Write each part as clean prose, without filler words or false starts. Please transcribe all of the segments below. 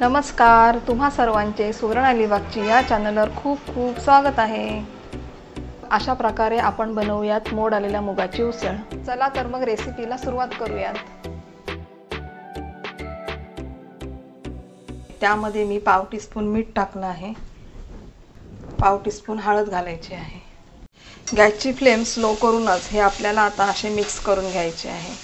नमस्कार, तुम्हा सर्वांचे सुवर्ण अलिबागची या चॅनलवर खूप खूप स्वागत आहे। अशा प्रकारे आपण बनवूयात मोड आलेल्या मुगाची उसळ। चला तर मग रेसिपीला सुरुवात करूयात। त्यामध्ये मी पाव टीस्पून मीठ टाकलं आहे, पाव टीस्पून हळद घालायची आहे। गॅसची फ्लेम स्लो करूनच हे आपल्याला आता असे मिक्स करून घ्यायचे आहे।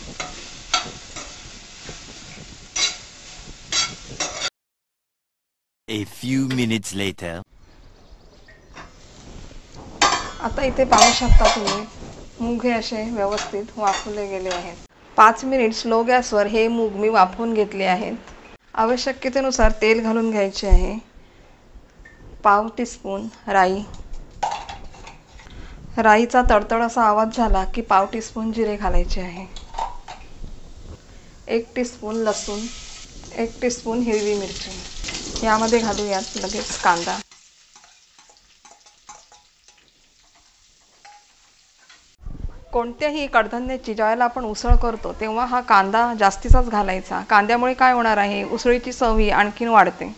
A few minutes later. आता इथे पाहू शकता तुम्ही मूग हे असे व्यवस्थित वाफवले गेले आहेत। 5 मिनिट स्लो गॅसवर हे मूग मी वाफवून घेतले आहेत। आवश्यकतेनुसार तेल घालून घ्यायचे आहे। पाव टीस्पून राई, राईचा तडतड असा आवाज झाला की पाव टीस्पून जिरे घालायचे आहे। 1 टीस्पून लसूण, 1 टीस्पून हिरवी मिरची। यामध्ये घालूयात लगेच कांदा। कोणत्याही कडधान्याची ज्यावेळेला आपण उसळ करतो तेव्हा हा कांदा जास्तीचाच घालायचा। कांद्यामुळे काय होणार आहे, उसळीची चव ही आणखीन वाढते।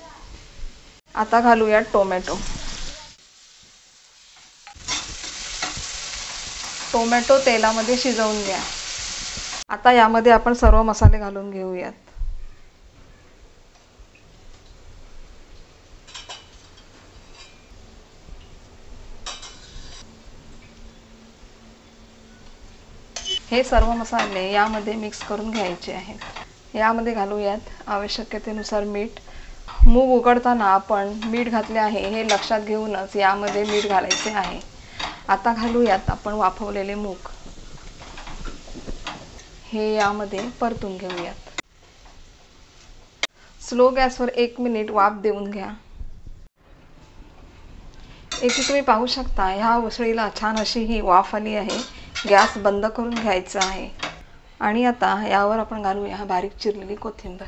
आता घालूयात टोमॅटो। टोमॅटो तेलामध्ये शिजवून घ्या। आता यामध्ये आपण सर्व मसाले घालून घेऊयात। हे सर्व मसाले यामध्ये मिक्स करून घ्यायचे आहेत। यामध्ये घालूयात आवश्यकतेनुसार मीठ। मूग उकडताना आपण मीठ घातले आहे हे लक्षात घेऊनच यामध्ये मीठ घालायचे आहे। आता घालूयात आपण वाफवलेले मूग, हे यामध्ये परतून घेऊयात। स्लो गॅसवर 1 मिनिट वाफ देऊन घ्या। इथे तुम्ही पाहू शकता ह्या उसळीला छान अशी ही वाफ आली आहे। गॅस बंद करून घ्यायचा आहे आणि आता यावर आपण घालूया बारीक चिरलेली कोथिंबीर।